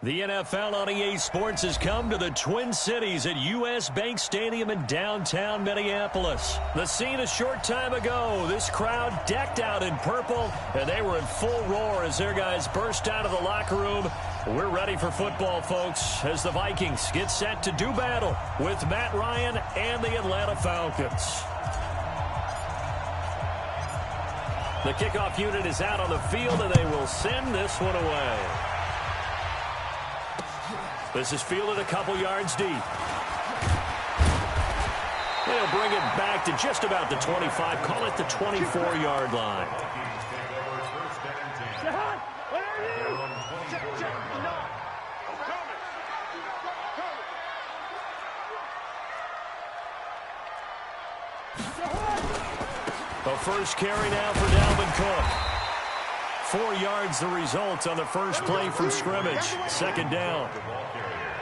The NFL on EA Sports has come to the Twin Cities at U.S. Bank Stadium in downtown Minneapolis. The scene a short time ago, this crowd decked out in purple, and they were in full roar as their guys burst out of the locker room. We're ready for football, folks, as the Vikings get set to do battle with Matt Ryan and the Atlanta Falcons. The kickoff unit is out on the field, and they will send this one away. This is fielded a couple yards deep. They'll bring it back to just about the 25. Call it the 24-yard line. The first carry now for Dalvin Cook. 4 yards the result on the first play from scrimmage. Second down.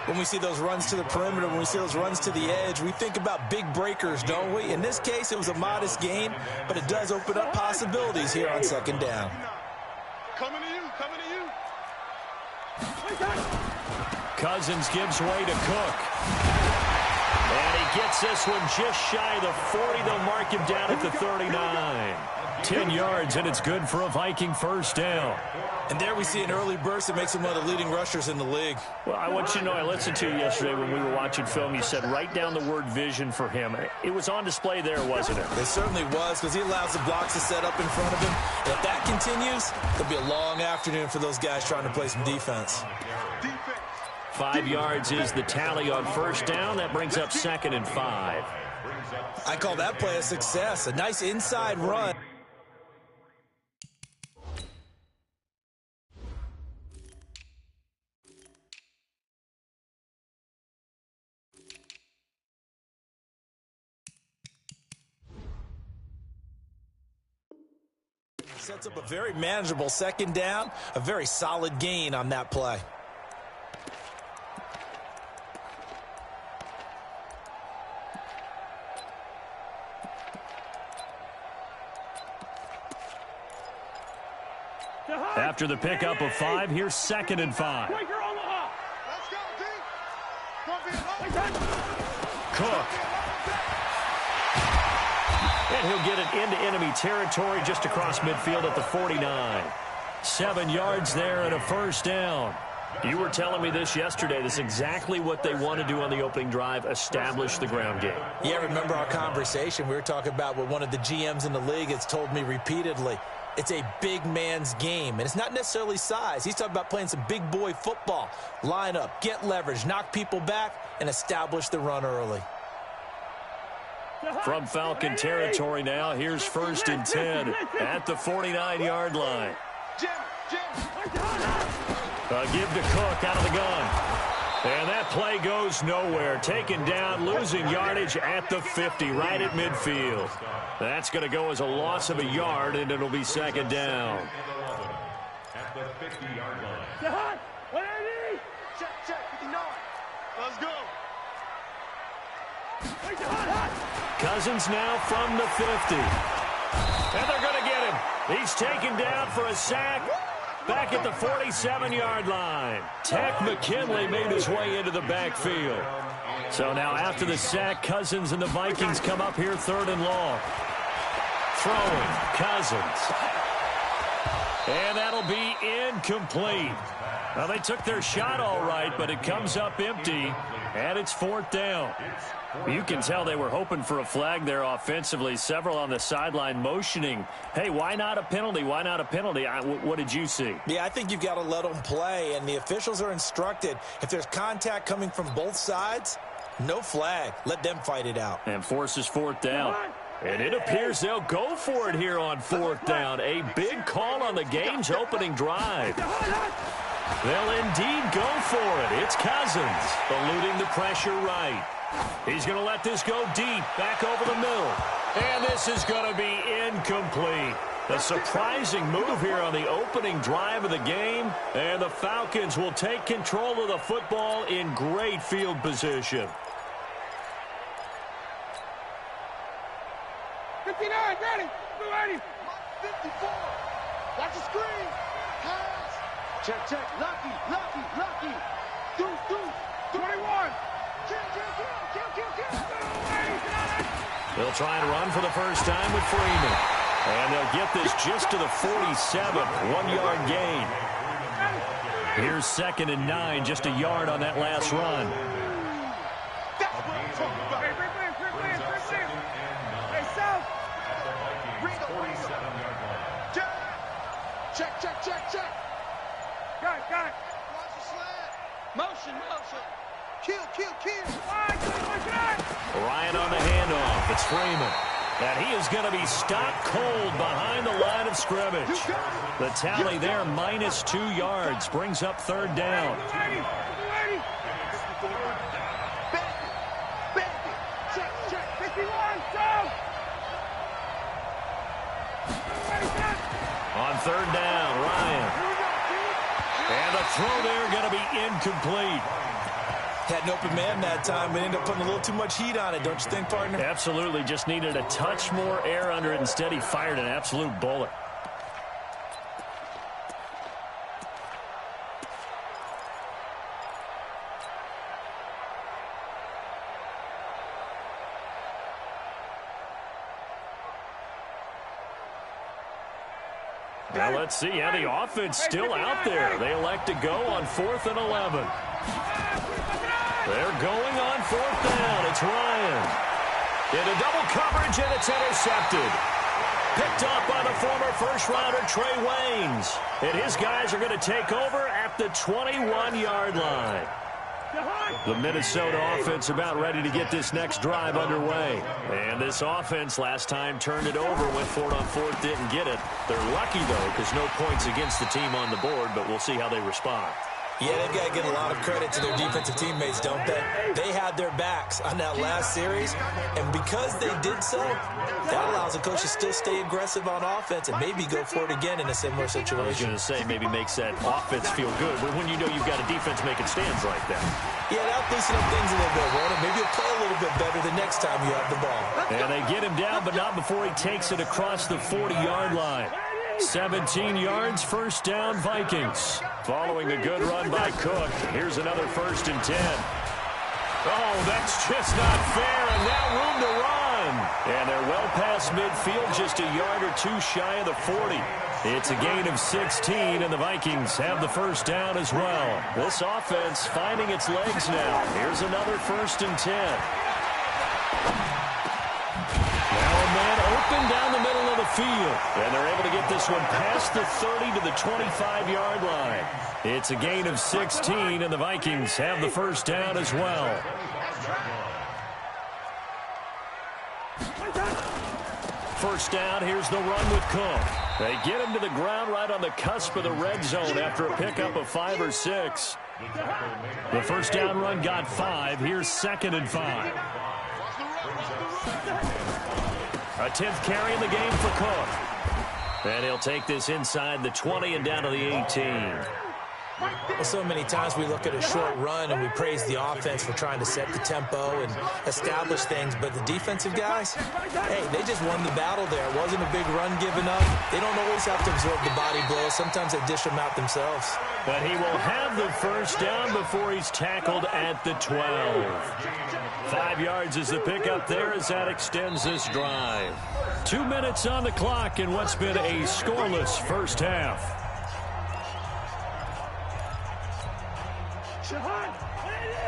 When we see those runs to the perimeter, when we see those runs to the edge, we think about big breakers, don't we? In this case, it was a modest gain, but it does open up possibilities here on second down. Coming to you, coming to you. Cousins gives way to Cook. And he gets this one just shy of the 40. They'll mark him down at the 39. 10 yards, and it's good for a Viking first down. And there we see an early burst that makes him one of the leading rushers in the league. Well, I want you to know, I listened to you yesterday when we were watching film. You said write down the word vision for him. It was on display there, wasn't it? It certainly was, because he allows the blocks to set up in front of him. And if that continues, it'll be a long afternoon for those guys trying to play some defense. 5 yards is the tally on first down. That brings up 2nd and 5. I call that play a success. A nice inside run. Sets up a very manageable second down, a very solid gain on that play. After the pickup of 5, here's 2nd and 5. Cook. And he'll get it into enemy territory just across midfield at the 49. 7 yards there and a first down. You were telling me this yesterday. This is exactly what they want to do on the opening drive, establish the ground game. Yeah, remember our conversation. We were talking about what one of the GMs in the league has told me repeatedly. It's a big man's game, and it's not necessarily size. He's talking about playing some big boy football. Line up, get leverage, knock people back, and establish the run early. From Falcon territory now, here's 1st and 10 at the 49-yard line. A give to Cook out of the gun. And that play goes nowhere. Taken down, losing yardage at the 50, right at midfield. That's going to go as a loss of a yard, and it'll be 2nd down. At the 50-yard line. Check, 59. Let's go. Cousins now from the 50. And they're going to get him. He's taken down for a sack back at the 47-yard line. Tech McKinley made his way into the backfield. So now after the sack, Cousins and the Vikings come up here 3rd and long. Throwing, Cousins. And that'll be incomplete. Well, they took their shot all right, but it comes up empty, and it's 4th down. You can tell they were hoping for a flag there offensively. Several on the sideline motioning, hey, why not a penalty? Why not a penalty? What did you see? Yeah, I think you've got to let them play, and the officials are instructed. If there's contact coming from both sides, no flag. Let them fight it out. And forces 4th down. And it appears they'll go for it here on 4th down. A big call on the game's opening drive. They'll indeed go for it. It's Cousins eluding the pressure right. He's going to let this go deep, back over the middle. And this is going to be incomplete. A surprising move here on the opening drive of the game. And the Falcons will take control of the football in great field position. 59, ready. 54. Watch the screen. Pass. Check. Lucky. try and run for the first time with Freeman. And they'll get this just to the 47, 1-yard gain. Here's 2nd and 9, just a yard on that last run. Check. Got it. Watch the slant. Motion. Kill. Ryan on the handoff. It's Freeman. And he is going to be stopped cold behind the line of scrimmage. The tally there, -2 yards, brings up 3rd down. Check. 51, down. On 3rd down, Ryan. And the throw there going to be incomplete. Had an open man that time, but ended up putting a little too much heat on it, don't you think, partner? Absolutely. Just needed a touch more air under it. Instead, he fired an absolute bullet. Now let's see how the offense still out there. They elect to go on 4th and 11. They're going on 4th down. It's Ryan. Into double coverage, and it's intercepted. Picked up by the former first-rounder Trey Waynes. And his guys are going to take over at the 21-yard line. The Minnesota offense about ready to get this next drive underway. And this offense last time turned it over, went for it on 4th, didn't get it. They're lucky, though, because no points against the team on the board, but we'll see how they respond. Yeah, they've got to give a lot of credit to their defensive teammates, don't they? They had their backs on that last series, and because they did so, that allows the coach to still stay aggressive on offense and maybe go for it again in a similar situation. I was going to say maybe makes that offense feel good, but when you know you've got a defense making stands like that. Yeah, that'll loosen up things a little bit, won't it? Maybe you'll play a little bit better the next time you have the ball. And they get him down, but not before he takes it across the 40-yard line. 17 yards, 1st down, Vikings. Following a good run by Cook. Here's another 1st and 10. Oh, that's just not fair, and now room to run. And they're well past midfield, just a yard or two shy of the 40. It's a gain of 16, and the Vikings have the 1st down as well. This offense finding its legs now. Here's another 1st and 10. Now a man open down the middle of the field. And they're able to get this one past the 30 to the 25-yard line. It's a gain of 16, and the Vikings have the 1st down as well. First down, here's the run with Cook. They get him to the ground right on the cusp of the red zone after a pickup of 5 or 6. The 1st down run got 5. Here's 2nd and 5. A 10th carry in the game for Cook. And he'll take this inside the 20 and down to the 18. Well, so many times we look at a short run and we praise the offense for trying to set the tempo and establish things, but the defensive guys, hey, they just won the battle there. It wasn't a big run given up. They don't always have to absorb the body blows. Sometimes they dish them out themselves. But he will have the 1st down before he's tackled at the 12. 5 yards is the pickup there as that extends this drive. 2 minutes on the clock in what's been a scoreless first half.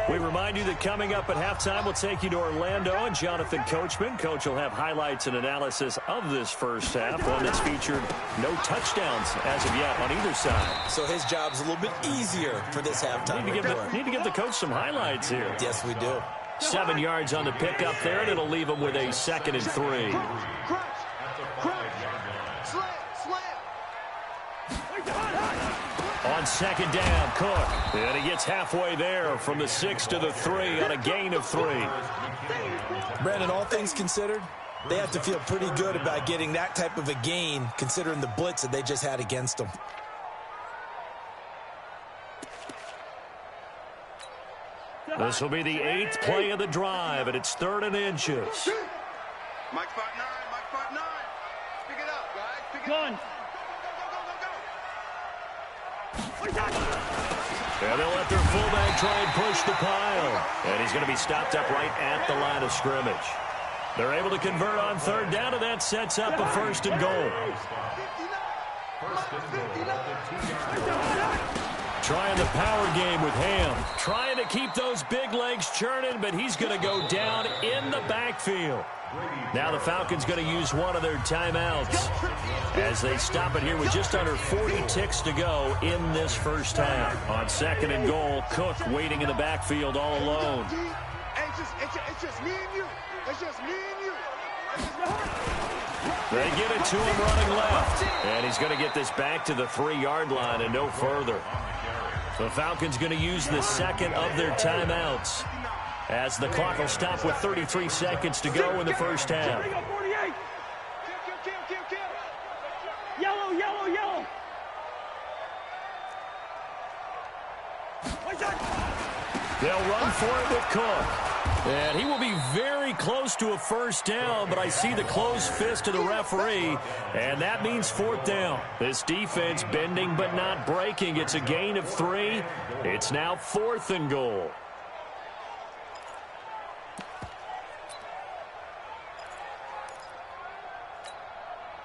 We remind you that coming up at halftime, we'll take you to Orlando and Jonathan Coachman. Coach will have highlights and analysis of this first half, one that's featured no touchdowns as of yet on either side. So his job's a little bit easier for this halftime. Need to give the coach some highlights here. Yes, we do. 7 yards on the pickup there, and it'll leave him with a 2nd and 3. On 2nd down, Cook. And he gets halfway there from the 6 to the 3 on a gain of 3. Brandon, all things considered, they have to feel pretty good about getting that type of a gain considering the blitz that they just had against them. This will be the 8th play of the drive, and it's 3rd and inches. Mike 5-9. Pick it up, guys. Pick it up. And they'll let their fullback try and push the pile. And he's going to be stopped up right at the line of scrimmage. They're able to convert on third down, and that sets up a first and goal. Trying the power game with Ham. Trying to keep those big legs churning, but he's going to go down in the backfield. Now the Falcons going to use one of their timeouts as they stop it here with just under 40 ticks to go in this first half. On second and goal, Cook waiting in the backfield all alone. It's just me and you. It's just me and you. They get it to him running left. And he's going to get this back to the 3-yard line and no further. The Falcons going to use the second of their timeouts as the clock will stop with 33 seconds to go in the first half. Yellow, yellow, yellow. They'll run for it with Cook. And he will be very close to a first down, but I see the closed fist of the referee, and that means fourth down. This defense bending but not breaking. It's a gain of 3. It's now 4th and goal.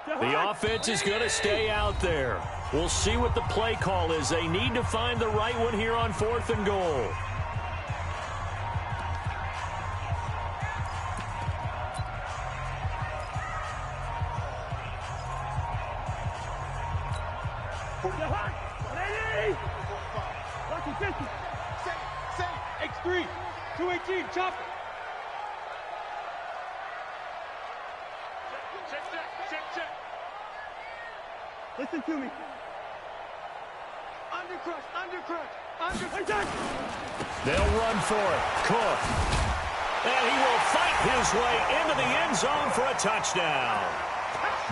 The offense is going to stay out there. We'll see what the play call is. They need to find the right one here on 4th and goal. X3, 218, chopper. Check. Listen to me. Undercrush. They'll run for it. Cook. And he will fight his way into the end zone for a touchdown.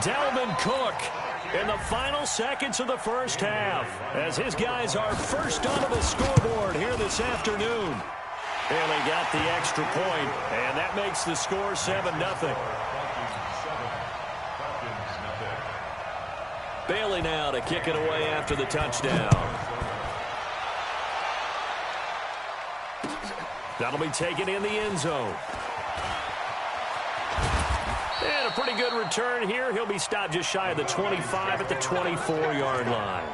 Dalvin Cook in the final seconds of the first half as his guys are first onto the scoreboard here this afternoon. And they got the extra point, and that makes the score 7-0. Bailey now to kick it away after the touchdown. That'll be taken in the end zone. And a pretty good return here. He'll be stopped just shy of the 25 at the 24-yard line.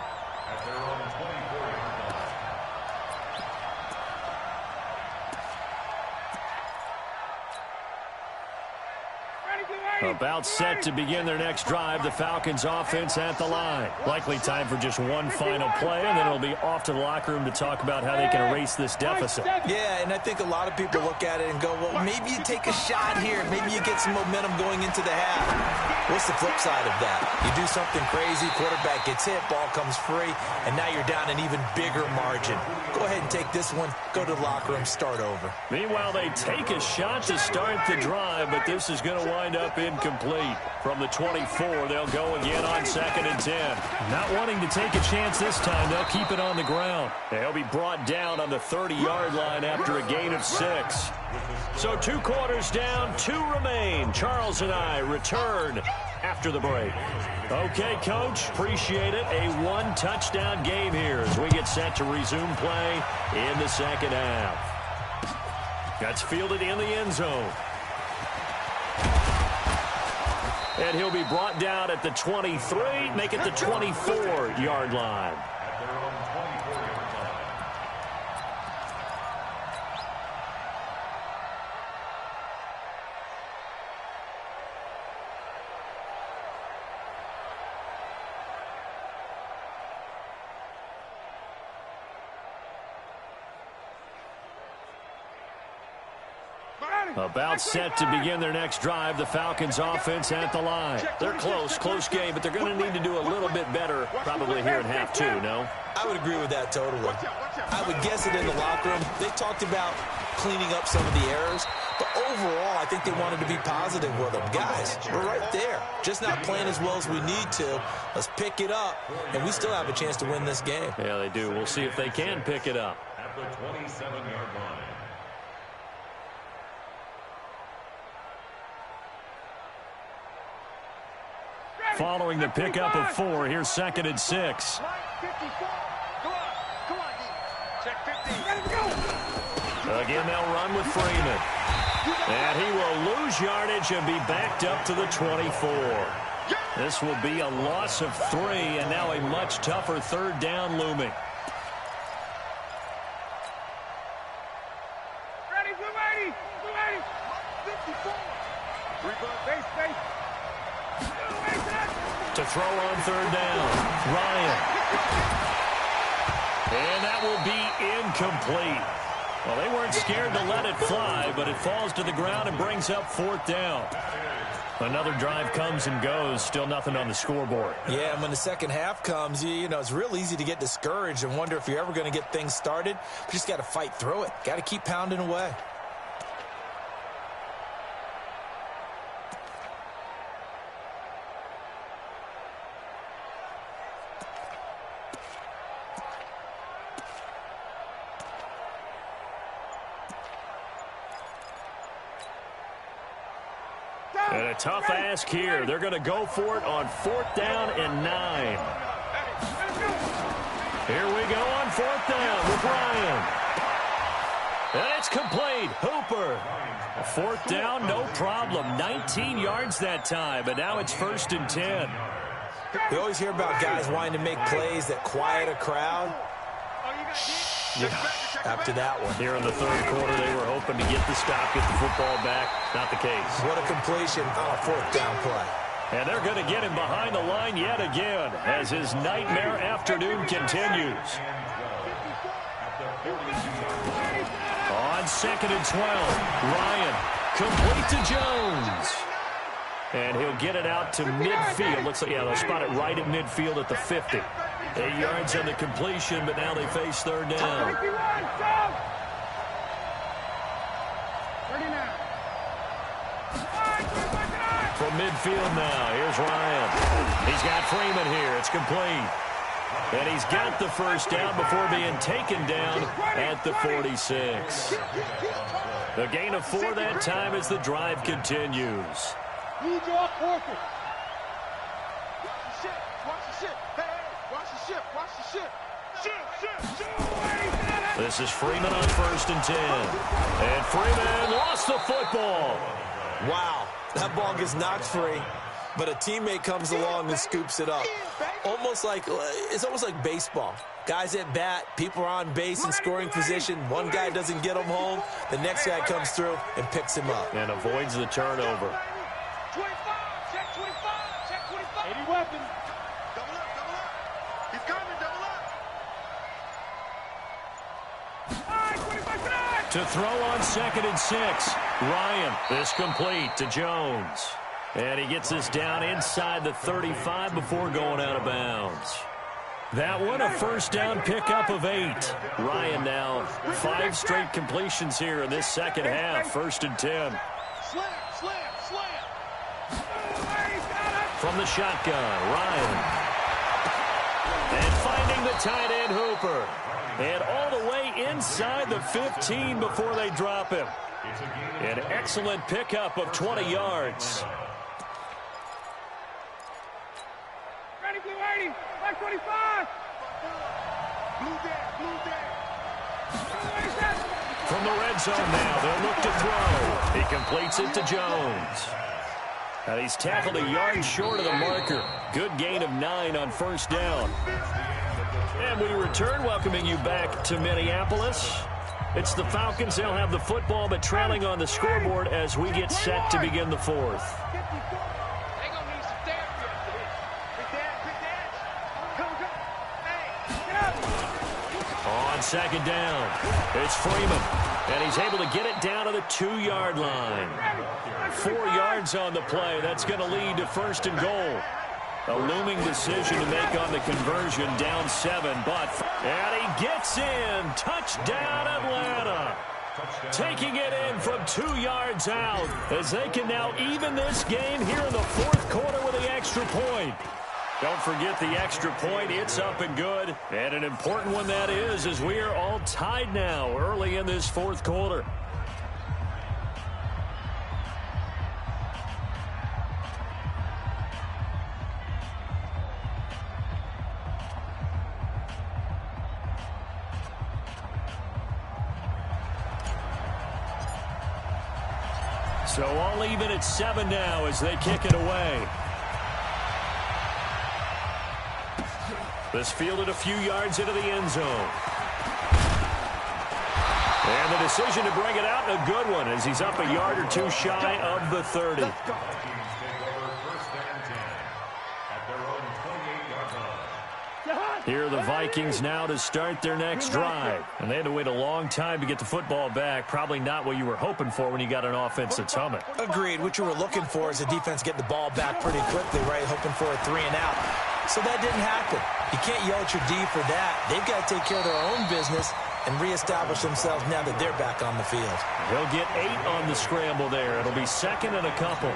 About set to begin their next drive, the Falcons offense at the line. Likely time for just one final play, and then it'll be off to the locker room to talk about how they can erase this deficit. Yeah, and I think a lot of people look at it and go, well, maybe you take a shot here. Maybe you get some momentum going into the half. What's the flip side of that? You do something crazy, quarterback gets hit, ball comes free, and now you're down an even bigger margin. Go ahead and take this one, go to the locker room, start over. Meanwhile, they take a shot to start the drive, but this is going to wind up incomplete. From the 24, they'll go again on 2nd and 10. Not wanting to take a chance this time, they'll keep it on the ground. They'll be brought down on the 30-yard line after a gain of 6. So 2 quarters down, 2 remain. Charles and I return after the break. Okay, Coach, appreciate it. A 1-touchdown game here as we get set to resume play in the second half. That's fielded in the end zone. And he'll be brought down at the 23, make it the 24-yard line. About set to begin their next drive, the Falcons offense at the line. They're close game, but they're going to need to do a little bit better probably here in half 2, no? I would agree with that totally. I would guess it in the locker room. They talked about cleaning up some of the errors, but overall, I think they wanted to be positive with them. Guys, we're right there. Just not playing as well as we need to. Let's pick it up, and we still have a chance to win this game. Yeah, they do. We'll see if they can pick it up. At the 27-yard line. Following the pickup of 4, here's 2nd and 6. Come on, D. Check 15. Again, they'll run with Freeman. And he will lose yardage and be backed up to the 24. This will be a loss of 3, and now a much tougher third down looming. Ready, blue 80, blue 80, 54. To throw on third down, Ryan. And that will be incomplete. Well, they weren't scared to let it fly, but it falls to the ground and brings up 4th down. Another drive comes and goes, still nothing on the scoreboard. Yeah, and when the second half comes, you know, it's real easy to get discouraged and wonder if you're ever going to get things started. You just got to fight through it. Got to keep pounding away. And a tough ask here. They're going to go for it on 4th down and 9. Here we go on 4th down with Ryan. And it's complete. Hooper. 4th down, no problem. 19 yards that time, but now it's 1st and 10. We always hear about guys wanting to make plays that quiet a crowd. Yeah, after that one. Here in the third quarter, they were hoping to get the stop, get the football back. Not the case. What a completion on a 4th down play. And they're going to get him behind the line yet again as his nightmare afternoon continues. On 2nd and 12, Ryan complete to Jones. And he'll get it out to midfield. Looks like, yeah, they'll spot it right at midfield at the 50. 8 yards on the completion, but now they face third down. 39. From midfield now, here's Ryan. He's got Freeman here. It's complete. And he's got the first down before being taken down at the 46. A gain of 4 that time as the drive continues. You draw corporate. Watch the ship. Watch the ship. Hey, watch the ship. Watch the ship. Ship. This is Freeman on 1st and 10. And Freeman lost the football. Wow, that ball gets knocked free, but a teammate comes along and scoops it up. It's almost like baseball. Guys at bat, people are on base in scoring position. One guy doesn't get him home. The next guy comes through and picks him up. And avoids the turnover. 25. Check 25. Check 25. 80 weapons. Double up. Double up. He's coming. Double up. All right, 25 tonight. To throw on 2nd and 6. Ryan, this complete to Jones. And he gets this down inside the 35 before going out of bounds. That one, a first down pickup of 8. Ryan now 5 straight completions here in this second half. 1st and 10. Slam. From the shotgun, Ryan. And finding the tight end, Hooper. And all the way inside the 15 before they drop him. An excellent pickup of 20 yards. Ready, blue 80. Like 25. Blue dead. From the red zone now, they'll look to throw. He completes it to Jones. And he's tackled a yard short of the marker. Good gain of 9 on 1st down. And we return, welcoming you back to Minneapolis. It's the Falcons. They'll have the football, but trailing on the scoreboard as we get set to begin the 4th. They gonna need some therapy after this. Big dad. Hey, get up. On 2nd down, it's Freeman. And he's able to get it down to the 2-yard line. 4 yards on the play. That's going to lead to 1st and goal. A looming decision to make on the conversion, down 7, and he gets in. Touchdown, Atlanta. Taking it in from 2 yards out as they can now even this game here in the 4th quarter with the extra point. Don't forget the extra point. It's up and good. And an important one that is, as we are all tied now early in this 4th quarter. So all even at 7 now as they kick it away. This fielded a few yards into the end zone. And the decision to bring it out, a good one, as he's up a yard or two shy of the 30. Here are the Vikings now to start their next drive. And they had to wait a long time to get the football back. Probably not what you were hoping for when you got an offense that's humming. Agreed. What you were looking for is a defense getting the ball back pretty quickly, right? Hoping for a 3 and out. So that didn't happen. You can't yell at your D for that. They've got to take care of their own business and reestablish themselves now that they're back on the field. He'll get 8 on the scramble there. It'll be second and a couple.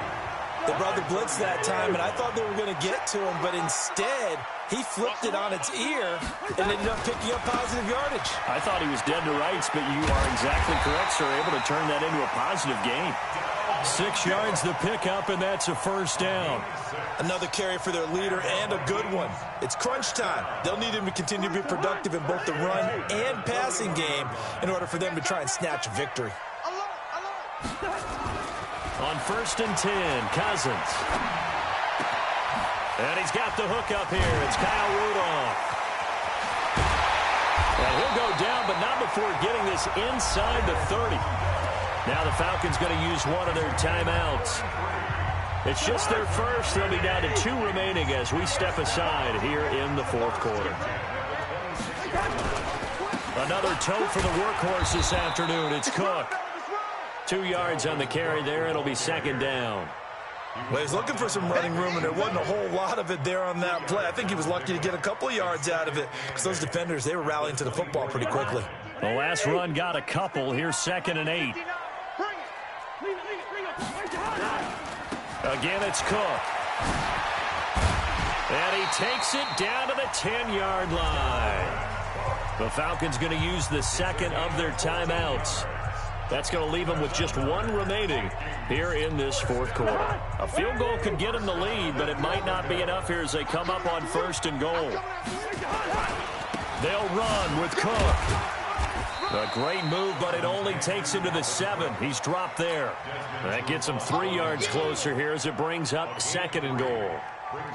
They brought the blitz that time, and I thought they were going to get to him, but instead, he flipped it on its ear and ended up picking up positive yardage. I thought he was dead to rights, but you are exactly correct, sir. Able to turn that into a positive gain. 6 yards the pickup, and that's a first down. Another carry for their leader, and a good one. It's crunch time. They'll need him to continue to be productive in both the run and passing game in order for them to try and snatch a victory. On 1st and 10, Cousins. And he's got the hook up here. It's Kyle Rudolph. And he'll go down, but not before getting this inside the 30. Now the Falcons going to use one of their timeouts. It's just their first. They'll be down to 2 remaining as we step aside here in the 4th quarter. Another toe for the workhorse this afternoon. It's Cook. 2 yards on the carry there. It'll be second down. Well, he's looking for some running room, and there wasn't a whole lot of it there on that play. I think he was lucky to get a couple of yards out of it because those defenders, they were rallying to the football pretty quickly. The last run got a couple. Here's 2nd and 8. Again, it's Cook. And he takes it down to the 10-yard line. The Falcons going to use the second of their timeouts. That's going to leave them with just 1 remaining here in this 4th quarter. A field goal could get them the lead, but it might not be enough here as they come up on 1st and goal. They'll run with Cook. A great move, but it only takes him to the 7. He's dropped there. That gets him 3 yards closer here as it brings up 2nd and goal.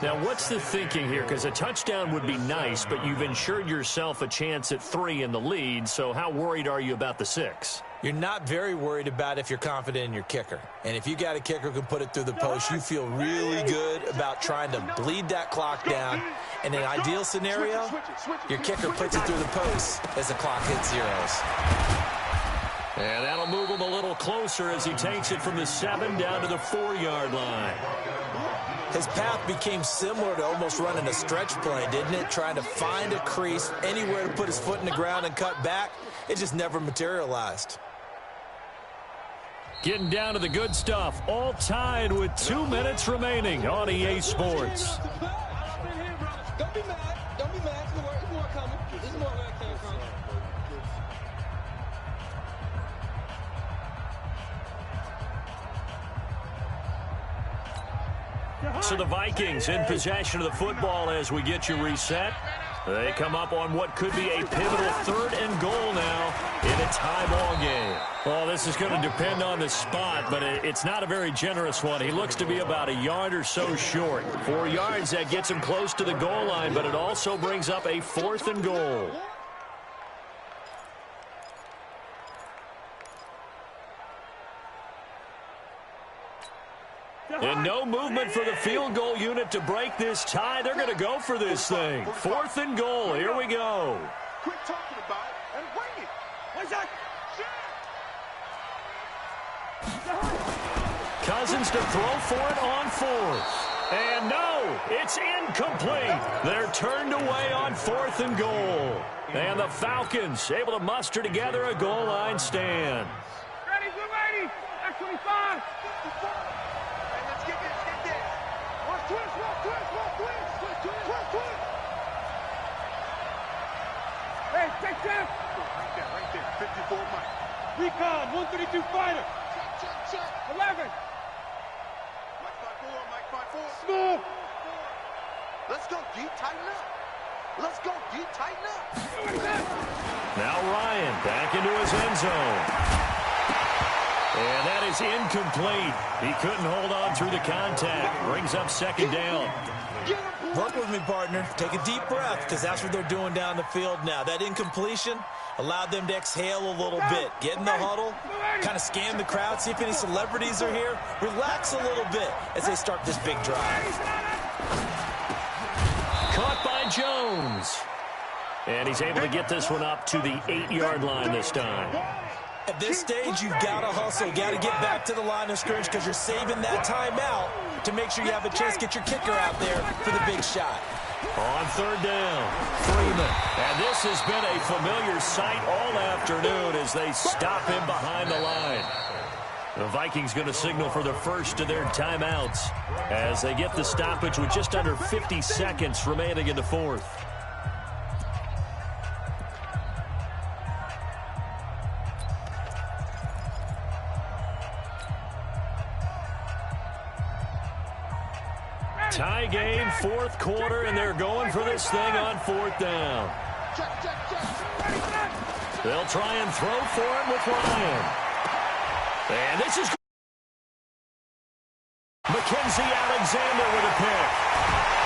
Now, what's the thinking here? Because a touchdown would be nice, but you've ensured yourself a chance at 3 in the lead, so how worried are you about the 6? You're not very worried about if you're confident in your kicker. And if you got a kicker who can put it through the post, you feel really good about trying to bleed that clock down. In an ideal scenario, your kicker puts it through the post as the clock hits zeros. And that'll move him a little closer as he takes it from the 7 down to the 4-yard line. His path became similar to almost running a stretch play, didn't it? Trying to find a crease, anywhere to put his foot in the ground and cut back. It just never materialized. Getting down to the good stuff. All tied with 2 minutes remaining on EA Sports. Don't be mad. Don't be mad. There's more coming. There's more where it came from. So the Vikings in possession of the football as we get you reset. They come up on what could be a pivotal 3rd and goal now in a tie ball game. Well, this is going to depend on the spot, but it's not a very generous one. He looks to be about a yard or so short. 4 yards, that gets him close to the goal line, but it also brings up a 4th and goal. And no movement for the field goal unit to break this tie. They're going to go for this thing. 4th and goal. Here we go. Quit talking about it and bring it. What's that? Cousins to throw for it on 4th. And no, it's incomplete. They're turned away on 4th and goal. And the Falcons able to muster together a goal line stand. Ready, we're ready. X25. Hey, check that! Right there, 54 Mike. Recon, 132 fighter. Check. 11. Mike 5-4, Mike 5-4. Smooth. Let's go, D, tighten up. Let's go, D, tighten up. Like that. Now Ryan back into his end zone. And that is incomplete. He couldn't hold on through the contact. Brings up second down. Work with me, partner. Take a deep breath, because that's what they're doing down the field now. That incompletion allowed them to exhale a little bit. Get in the huddle, kind of scan the crowd, see if any celebrities are here. Relax a little bit as they start this big drive. Caught by Jones. And he's able to get this one up to the 8-yard line this time. At this stage, you've got to hustle. Got to get back to the line of scrimmage because you're saving that timeout to make sure you have a chance to get your kicker out there for the big shot. On third down, Freeman. And this has been a familiar sight all afternoon as they stop him behind the line. The Vikings going to signal for the first of their timeouts as they get the stoppage with just under 50 seconds remaining in the fourth. Tie game, fourth quarter, and they're going for this thing on fourth down. They'll try and throw for it with Ryan. And this is Mackenzie Alexander with a pick.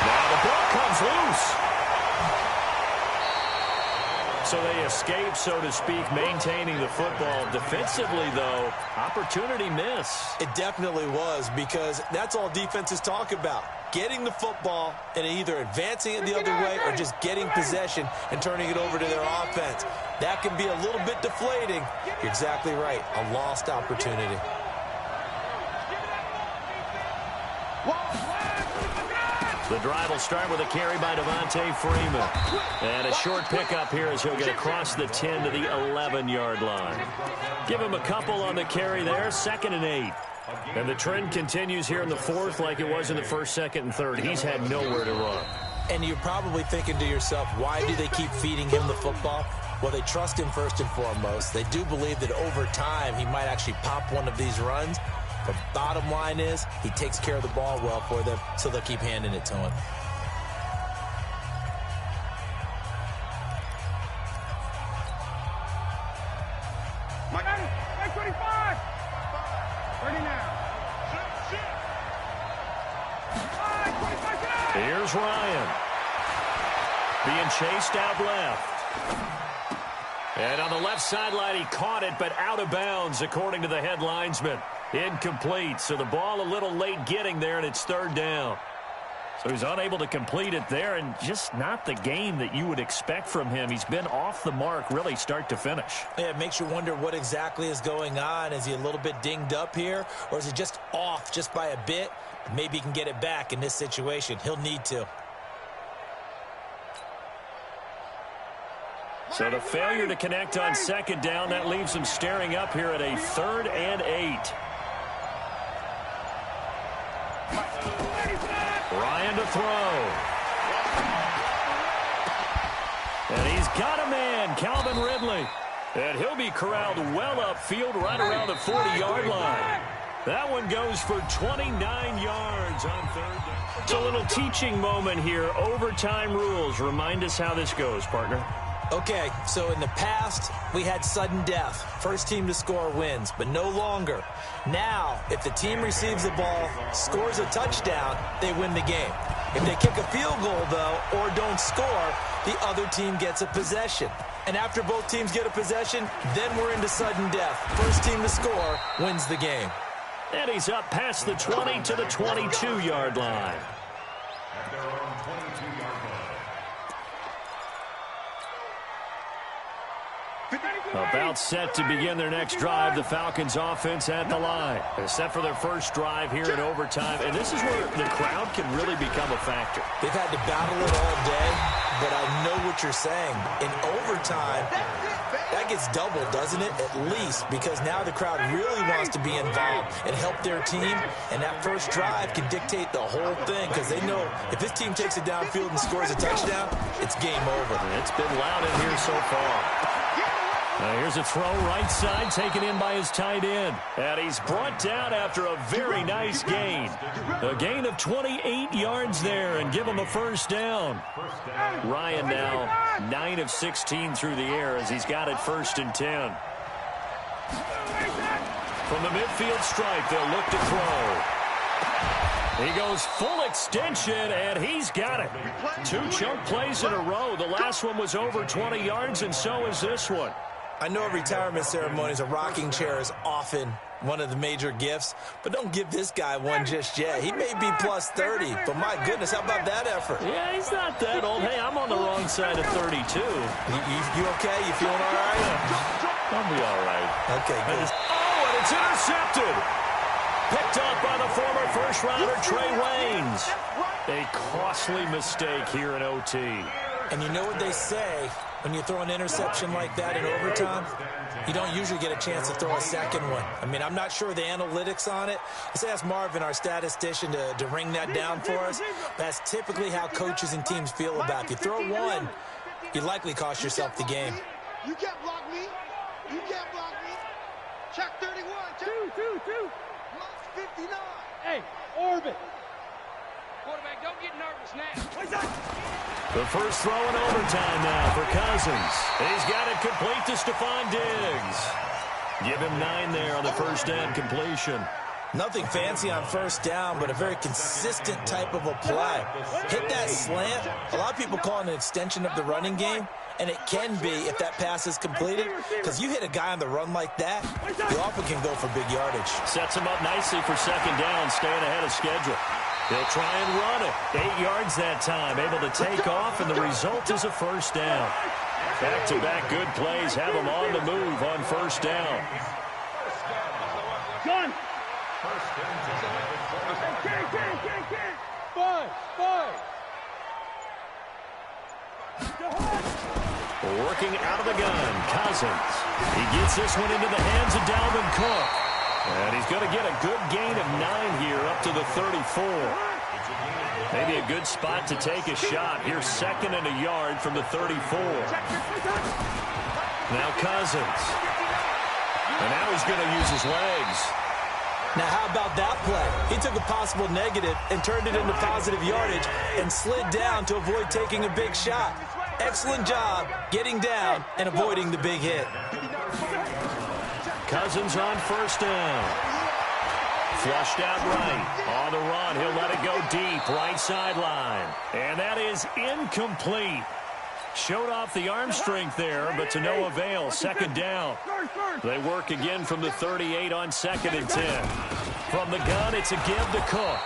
Now the ball comes loose. So they escape, so to speak, maintaining the football. Defensively, though, opportunity miss. It definitely was, because that's all defenses talk about. Getting the football and either advancing it the other way or just getting possession and turning it over to their offense. That can be a little bit deflating. You're exactly right. A lost opportunity. The drive will start with a carry by Devontae Freeman. And a short pickup here as he'll get across the 10 to the 11-yard line. Give him a couple on the carry there, 2nd and 8. And the trend continues here in the fourth like it was in the first, second, and third. He's had nowhere to run. And you're probably thinking to yourself, why do they keep feeding him the football? Well, they trust him first and foremost. They do believe that over time he might actually pop one of these runs. But bottom line is he takes care of the ball well for them, so they'll keep handing it to him. Mike 25. 30 now. Here's Ryan. Being chased out left. And on the left sideline, he caught it, but out of bounds, according to the head linesman. Incomplete, so the ball a little late getting there, and it's third down. So he's unable to complete it there, and just not the game that you would expect from him. He's been off the mark, really, start to finish. Yeah, it makes you wonder what exactly is going on. Is he a little bit dinged up here, or is he just off just by a bit? Maybe he can get it back in this situation. He'll need to. So the failure to connect on second down, that leaves him staring up here at a 3rd and 8. Ryan to throw. And he's got a man, Calvin Ridley. And he'll be corralled well upfield right around the 40-yard line. That one goes for 29 yards on third down. It's a little teaching moment here. Overtime rules. Remind us how this goes, partner. Okay, so in the past, we had sudden death. First team to score wins, but no longer. Now, if the team receives the ball, scores a touchdown, they win the game. If they kick a field goal, though, or don't score, the other team gets a possession. And after both teams get a possession, then we're into sudden death. First team to score wins the game. And he's up past the 20 to the 22-yard line. At their own 22-yard line. About set to begin their next drive, the Falcons offense at the line. They're set for their first drive here in overtime, and this is where the crowd can really become a factor. They've had to battle it all day, but I know what you're saying. In overtime, that gets doubled, doesn't it? At least, because now the crowd really wants to be involved and help their team, and that first drive can dictate the whole thing, because they know if this team takes it downfield and scores a touchdown, it's game over. It's been loud in here so far. Here's a throw right side taken in by his tight end. And he's brought down after a very nice gain. A gain of 28 yards there and give him a first down. Ryan now 9 of 16 through the air as he's got it 1st and 10. From the midfield stripe, they'll look to throw. He goes full extension, and he's got it. 2 chunk plays in a row. The last one was over 20 yards, and so is this one. I know at retirement ceremonies, a rocking chair is often one of the major gifts, but don't give this guy one just yet. He may be plus 30, but my goodness, how about that effort? Yeah, he's not that old. Hey, I'm on the wrong side of 32. You okay? You feeling all right? I'll be all right. Okay, good. Oh, and it's intercepted. Picked up by the former first-rounder, Trey Waynes. A costly mistake here in OT. And you know what they say, when you throw an interception like that in overtime, you don't usually get a chance to throw a second one. I mean, I'm not sure the analytics on it. Let's ask Marvin, our statistician, to ring that down for us. That's typically how coaches and teams feel about it. If you throw one, you likely cost yourself the game. You can't block me. You can't block me. Check 31. Check. Two. Mark 59. Hey, orbit. Quarterback, don't get nervous now. The first throw in overtime now for Cousins. He's got it complete to Stephon Diggs. Give him 9 there on the first down completion. Nothing fancy on first down, but a very consistent type of a play. Hit that slant. A lot of people call it an extension of the running game, and it can be if that pass is completed, because you hit a guy on the run like that, you often can go for big yardage. Sets him up nicely for second down, staying ahead of schedule. He'll try and run it. 8 yards that time, able to take off, and the result is a first down. Back-to-back good plays have him on the move on first down. Gun. 5. Working out of the gun, Cousins. He gets this one into the hands of Dalvin Cook. And he's going to get a good gain of 9 here up to the 34. Maybe a good spot to take a shot. Here's 2nd and a yard from the 34. Now Cousins. And now he's going to use his legs. Now, how about that play? He took a possible negative and turned it into positive yardage and slid down to avoid taking a big shot. Excellent job getting down and avoiding the big hit. Cousins on first down. Flushed out right. On the run, he'll let it go deep, right sideline. And that is incomplete. Showed off the arm strength there, but to no avail. Second down. They work again from the 38 on 2nd and 10. From the gun, it's a give to Cook.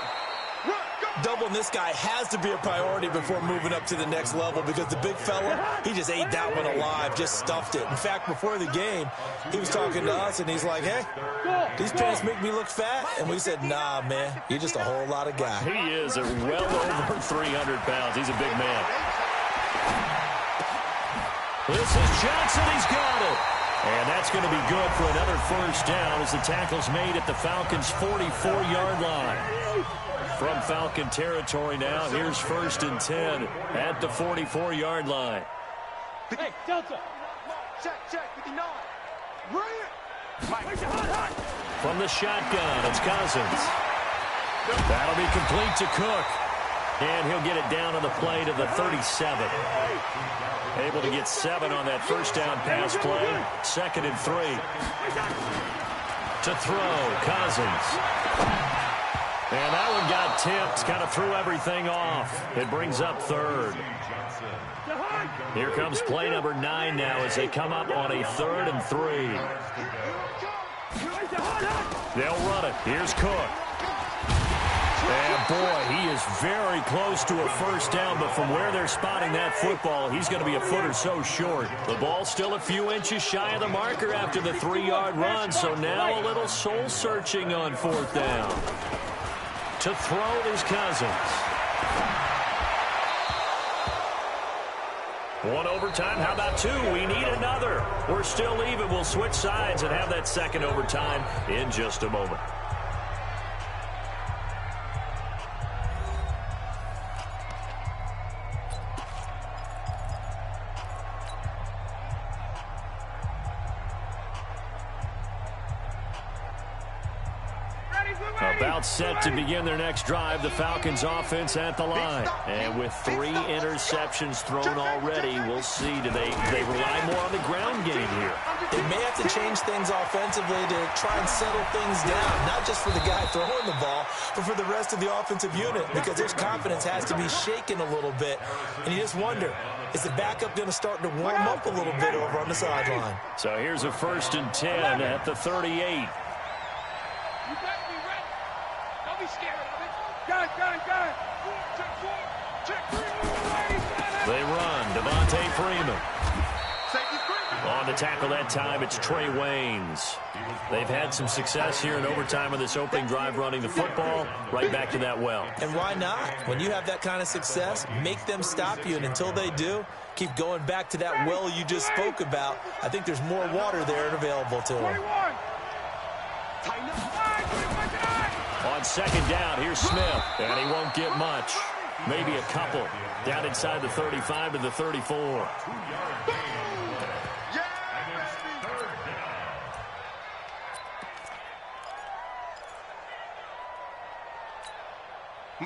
Doubling this guy has to be a priority before moving up to the next level, because the big fella, he just ate that one alive, just stuffed it. In fact, before the game, he was talking to us, and he's like, hey, these pants make me look fat. And we said, nah, man, you're just a whole lot of guy. He is at well over 300 pounds. He's a big man. This is Johnson. He's got it. And that's going to be good for another first down as the tackle's made at the Falcons' 44-yard line. From Falcon territory now, here's 1st and 10 at the 44-yard line. Hey, Delta. Check, 59. From the shotgun, it's Cousins. That'll be complete to Cook. And he'll get it down on the play to the 37. Able to get 7 on that first down pass play. 2nd and 3. To throw, Cousins. And that one got tipped, kind of threw everything off. It brings up 3rd. Here comes play number 9 now as they come up on a 3rd and 3. They'll run it. Here's Cook. And, boy, he is very close to a first down, but from where they're spotting that football, he's going to be a foot or so short. The ball's still a few inches shy of the marker after the 3-yard run, so now a little soul-searching on 4th down. To throw is Cousins. 1 overtime. How about 2? We need another. We're still even. We'll switch sides and have that 2nd overtime in just a moment. A About set to begin their next drive, the Falcons offense at the line. And with 3 interceptions thrown already, we'll see. Do they rely more on the ground game here? They may have to change things offensively to try and settle things down, not just for the guy throwing the ball, but for the rest of the offensive unit, because their confidence has to be shaken a little bit. And you just wonder, is the backup going to start to warm up a little bit over on the sideline? So here's a 1st and 10 at the 38. You better be ready. Don't be scared of it. Gun. Check 3. They run. Devontae Freeman. On the tackle that time, it's Trey Waynes. They've had some success here in overtime of this opening drive running the football. Right back to that well. And why not? When you have that kind of success, make them stop you. And until they do, keep going back to that well you just spoke about. I think there's more water there and available to them. On 2nd down, here's Smith, and he won't get much. Maybe a couple. Down inside the 35 to the 34.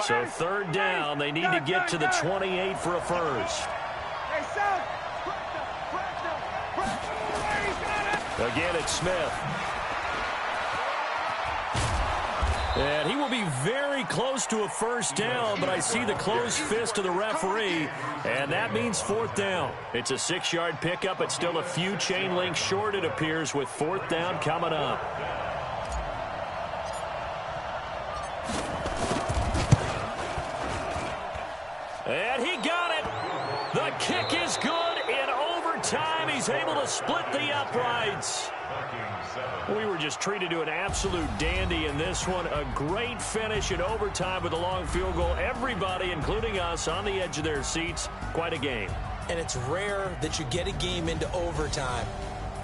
So 3rd down, they need to get to the 28 for a first. Again, it's Smith. And he will be very close to a first down, but I see the closed fist of the referee, and that means 4th down. It's a 6-yard pickup. It's still a few chain links short, it appears, with 4th down coming up. And he got it. The kick is good in overtime. He's able to split the uprights. We were just treated to an absolute dandy in this one. A great finish in overtime with a long field goal. Everybody, including us, on the edge of their seats. Quite a game. And it's rare that you get a game into overtime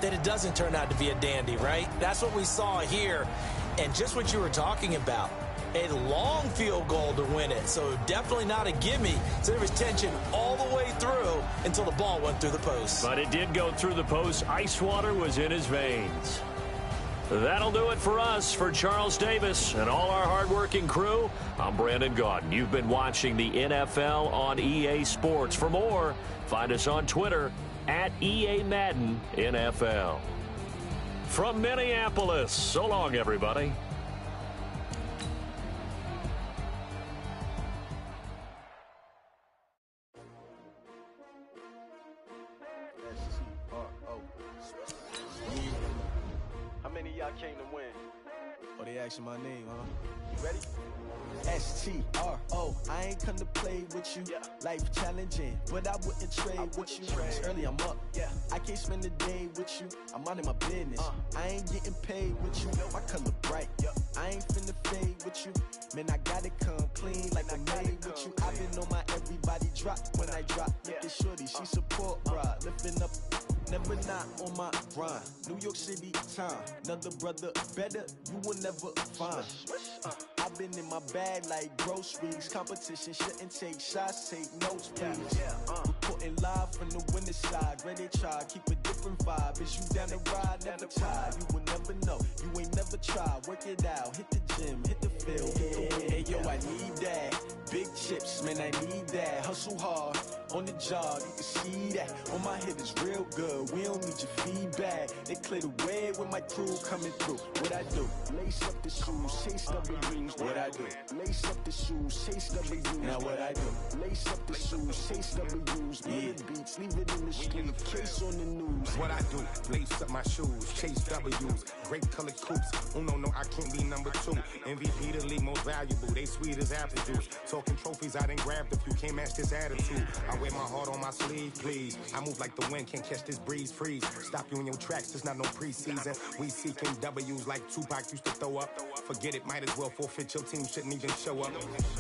that it doesn't turn out to be a dandy, right? That's what we saw here. And just what you were talking about. A long field goal to win it, so definitely not a gimme. So there was tension all the way through until the ball went through the post. But it did go through the post. Ice water was in his veins. That'll do it for us. For Charles Davis and all our hardworking crew, I'm Brandon Gaudin. You've been watching the NFL on EA Sports. For more, find us on Twitter at EA Madden NFL. From Minneapolis, so long, everybody. How many of y'all came to win? Oh, they asking my name, huh? You ready? S-T-R-O, I ain't come to play with you. Yeah. Life challenging, but I wouldn't trade with you. It's early, I'm up. Yeah. I can't spend the day with you. I'm minding my business. I ain't getting paid with you. My color bright. I ain't finna fade with you. Man, I gotta come clean like I made with you. I've been on my everybody drop when I drop. Look at shorty, she support ride. Lifting up, never not on my grind. New York City time, another brother better, you will never find. I've been in my bag like groceries. Competition shouldn't take shots, take notes, please. Reporting live from the winning side. Ready to try, keep a different vibe. Is you down the ride, never tired. You will never know, you ain't never tried. Work it out, hit the gym, hit the field, hit the win. Hey yo, I need that. Big chips, man, I need that. Hustle hard, on the job, you can see that. On my head is real good, we don't need your feedback. They clear the way with my crew coming through. What I do? Lace up the shoes, chase W's. What I do? Lace up the shoes, chase W's. Now what I do? Lace up the shoes, chase W's. Mid beats, leave it in the street, case on the news. What I do? Lace up my shoes, chase W's. Great colored coops. Oh no, I can't be number 2. MVP the league most valuable. They sweet as apple juice. Talking trophies, I done grabbed a few. Can't match this attitude. I wear my heart on my sleeve, please. I move like the wind, can't catch this breeze. Freeze. Stop you in your tracks, there's not no preseason. We seeking W's like Tupac used to throw up. Forget it, might as well forfeit. Your team shouldn't even show up.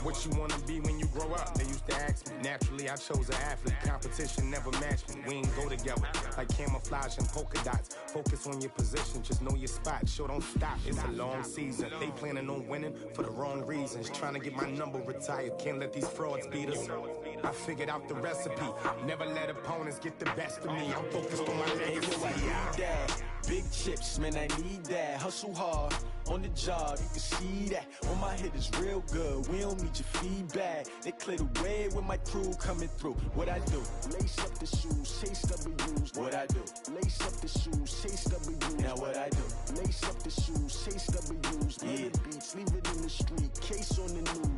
What you wanna be when you grow up? They used to ask me. Naturally, I chose an athlete. Competition never matched me. We ain't go together like camouflage and polka dots. Focus on your position, just know your spot. Sure, don't stop. It's a long season. They planning on winning for the wrong reasons. Trying to get my number retired. Can't let these frauds beat us. I figured out the recipe. Never let opponents get the best of me. I'm focused on my legacy. Big chips, man, I need that. Hustle hard, on the job, you can see that. On my head is real good, we don't need your feedback. They clear the way with my crew coming through. What I do? Lace up the shoes, chase W's. What I do? Lace up the shoes, chase W's. Now what I do? Lace up the shoes, chase W's. Yeah. Beats, leave it in the street, case on the news.